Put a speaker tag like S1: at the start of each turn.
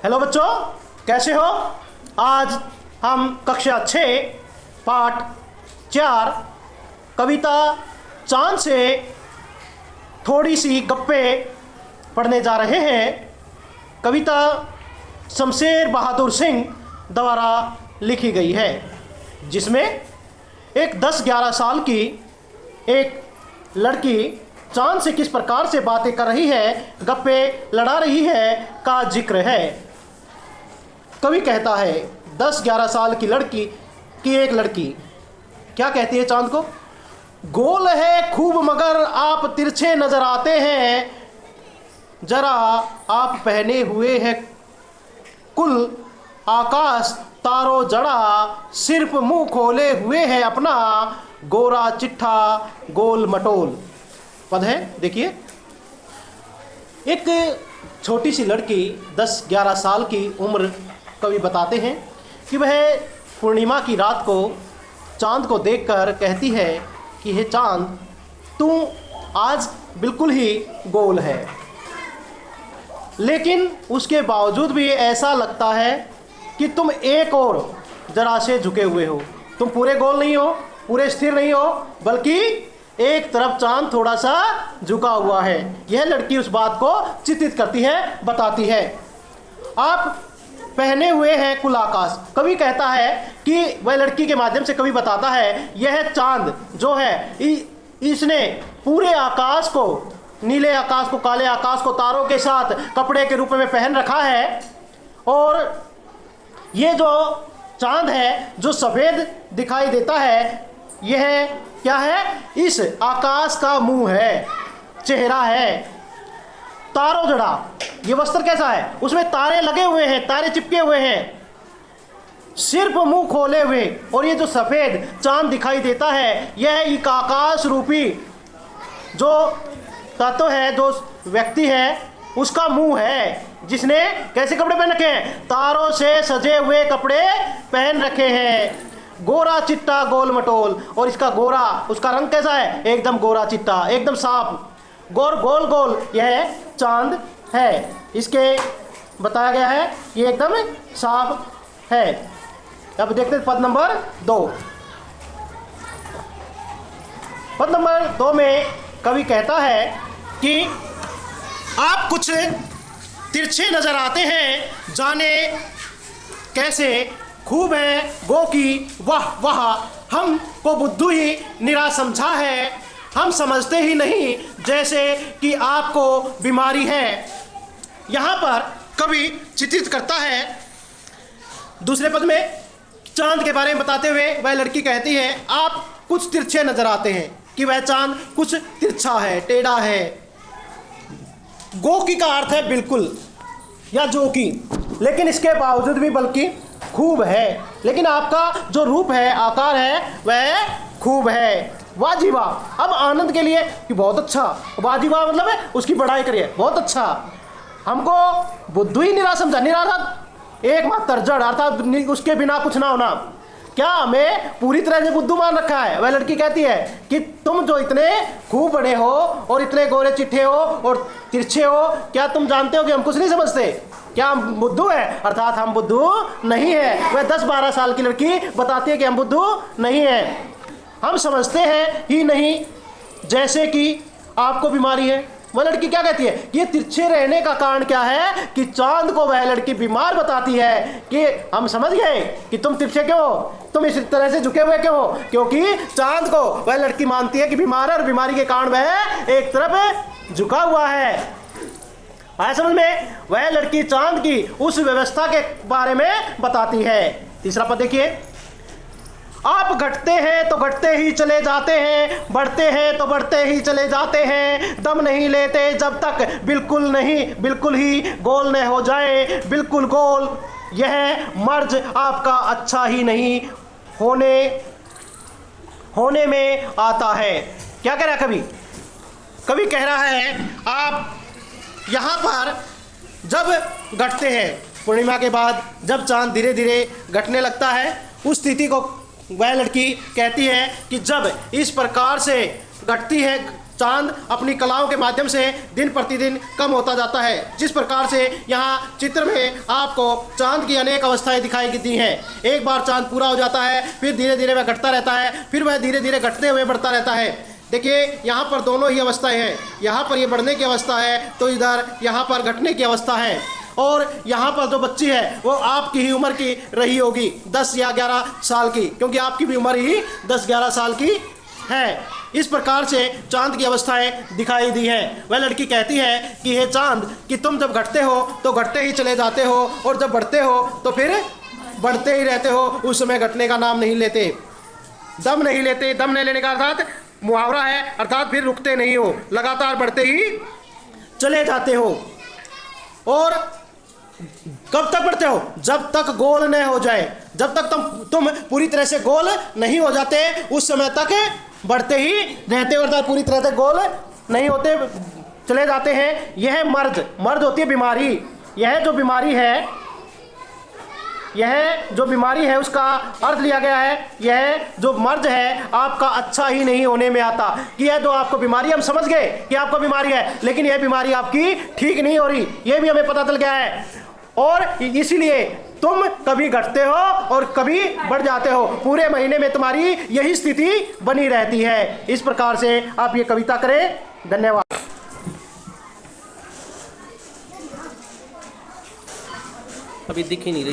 S1: Hello बच्चों, कैसे हो? आज हम कक्षा 6 पाठ 4 कविता चांद से थोड़ी सी गप्पें पढ़ने जा रहे हैं। कविता शमशेर बहादुर सिंह द्वारा लिखी गई है, जिसमें एक 10-11 साल की एक लड़की चांद से किस प्रकार से बातें कर रही है, गप्पे लड़ा रही है का जिक्र है। कवि कहता है 10-11 साल की लड़की की एक लड़की क्या कहती है चांद को? गोल है खूब मगर आप तिरछे नजर आते हैं, जरा आप पहने हुए हैं कुल आकाश तारो जड़ा, सिर्फ मुंह खोले हुए हैं अपना गोरा चिट्ठा गोल मटोल। पद है, देखिए। एक छोटी सी लड़की 10-11 साल की उम्र, कवि बताते हैं कि वह पूर्णिमा की रात को चांद को देखकर कहती है कि हे चांद, तू आज बिल्कुल ही गोल है, लेकिन उसके बावजूद भी ऐसा लगता है कि तुम एक और जरा से झुके हुए हो। तुम पूरे गोल नहीं हो, पूरे स्थिर नहीं हो, बल्कि एक तरफ चांद थोड़ा सा झुका हुआ है। यह लड़की उस बात को चित्रित करती है, बताती है। आप पहने हुए हैं कुल आकाश। कवि कहता है कि वह लड़की के माध्यम से कवि बताता है यह चांद जो है इसने पूरे आकाश को, नीले आकाश को, काले आकाश को तारों के साथ कपड़े के रूप में पहन रखा है। और ये जो चांद है जो सफ़ेद दिखाई देता है, यह क्या है? इस आकाश का मुंह है, चेहरा है। तारो जड़ा, ये वस्त्र कैसा है? उसमें तारे लगे हुए हैं, तारे चिपके हुए हैं, सिर्फ मुंह खोले हुए। और ये जो सफ़ेद चांद दिखाई देता है, यह एक आकाश रूपी जो तत्व है, जो व्यक्ति है, उसका मुंह है, जिसने कैसे कपड़े पहन रखे हैं? तारों से सजे हुए कपड़े पहन रखे हैं, गोरा चिट्टा गोल मटोल। और इसका गोरा, उसका रंग कैसा है? एकदम गोरा चिट्टा, एकदम साफ, गोल गोल गोल यह चांद है। इसके बताया गया है ये एकदम साफ है। अब देखते हैं पद नंबर 2। पद नंबर 2 में कवि कहता है कि आप कुछ तिरछे नजर आते हैं, जाने कैसे खूब है गो की वाह वाह, हमको बुद्धू ही निरा समझा है, हम समझते ही नहीं जैसे कि आपको बीमारी है। यहाँ पर कवि चित्रित करता है दूसरे पद में चांद के बारे में बताते हुए वह लड़की कहती है आप कुछ तिरछे नजर आते हैं, कि वह चांद कुछ तिरछा है, टेढ़ा है। गोकी का अर्थ है बिल्कुल या जो की, लेकिन इसके बावजूद भी बल्कि खूब है। लेकिन आपका जो रूप है, आकार है, वह खूब है। वाह जी वाह। अब आनंद के लिए कि बहुत अच्छा, वाह जी वाह मतलब है उसकी बढ़ाई करिए, बहुत अच्छा। हमको बुद्धू ही निरा समझा, निरा एकमात्र जड़, अर्थात उसके बिना कुछ ना होना। क्या हमें पूरी तरह से बुद्धू मान रखा है? वह लड़की कहती है कि तुम जो इतने खूब बड़े हो और इतने गोरे चिट्ठे हो और तिरछे हो, क्या तुम जानते हो कि हम कुछ नहीं समझते? क्या हम बुद्धू है? अर्थात हम बुद्धू नहीं है। वह 10-12 साल की लड़की बताती है कि हम बुद्धू नहीं है, हम समझते हैं ही नहीं जैसे कि आपको बीमारी है। वह लड़की क्या कहती है कि ये तिरछे रहने का कारण क्या है? कि चांद को वह लड़की बीमार बताती है कि हम समझ गए कि तुम तिरछे क्यों हो, तुम इस तरह से झुके हुए क्यों हो, क्योंकि चांद को वह लड़की मानती है कि बीमार है और बीमारी के कारण वह एक तरफ झुका हुआ है। आया समझ में? वह लड़की चांद की उस व्यवस्था के बारे में बताती है। तीसरा पद देखिए। आप घटते हैं तो घटते ही चले जाते हैं, बढ़ते हैं तो बढ़ते ही चले जाते हैं, दम नहीं लेते जब तक बिल्कुल ही गोल न हो जाए, बिल्कुल गोल। यह मर्ज आपका अच्छा ही नहीं होने में आता है। क्या कह रहा है कवि? कवि कह रहा है आप यहाँ पर जब घटते हैं, पूर्णिमा के बाद जब चांद धीरे धीरे घटने लगता है, उस स्थिति को वह लड़की कहती है कि जब इस प्रकार से घटती है चांद अपनी कलाओं के माध्यम से दिन प्रतिदिन कम होता जाता है। जिस प्रकार से यहाँ चित्र में आपको चांद की अनेक अवस्थाएं दिखाई दी हैं। एक बार चांद पूरा हो जाता है, फिर धीरे धीरे वह घटता रहता है, फिर वह धीरे धीरे घटते हुए बढ़ता रहता है। देखिए यहाँ पर दोनों ही अवस्थाएं हैं, यहाँ पर ये बढ़ने की अवस्था है तो इधर यहाँ पर घटने की अवस्था है। और यहाँ पर जो बच्ची है वो आपकी ही उम्र की रही होगी, 10 या 11 साल की, क्योंकि आपकी भी उम्र ही 10-11 साल की है। इस प्रकार से चांद की अवस्थाएं दिखाई दी हैं। वह लड़की कहती है कि हे चांद, कि तुम जब घटते हो तो घटते ही चले जाते हो, और जब बढ़ते हो तो फिर बढ़ते ही रहते हो, उस समय घटने का नाम नहीं लेते, दम नहीं लेते। दम नहीं लेने का अर्थात मुहावरा है, अर्थात फिर रुकते नहीं हो, लगातार बढ़ते ही चले जाते हो। और कब तक बढ़ते हो? जब तक गोल न हो जाए, जब तक तुम पूरी तरह से गोल नहीं हो जाते, उस समय तक बढ़ते ही रहते हो, अर्थात पूरी तरह से गोल नहीं होते, चले जाते हैं। यह मर्ज होती है बीमारी। यह जो बीमारी है उसका अर्थ लिया गया है, यह जो मर्ज है आपका अच्छा ही नहीं होने में आता। कि यह जो आपको बीमारी, हम समझ गए कि आपको बीमारी है, लेकिन यह बीमारी आपकी ठीक नहीं हो रही, यह भी हमें पता चल गया है। और इसीलिए तुम कभी घटते हो और कभी बढ़ जाते हो, पूरे महीने में तुम्हारी यही स्थिति बनी रहती है। इस प्रकार से आप ये कविता करें। धन्यवाद। अभी दिख ही नहीं रही।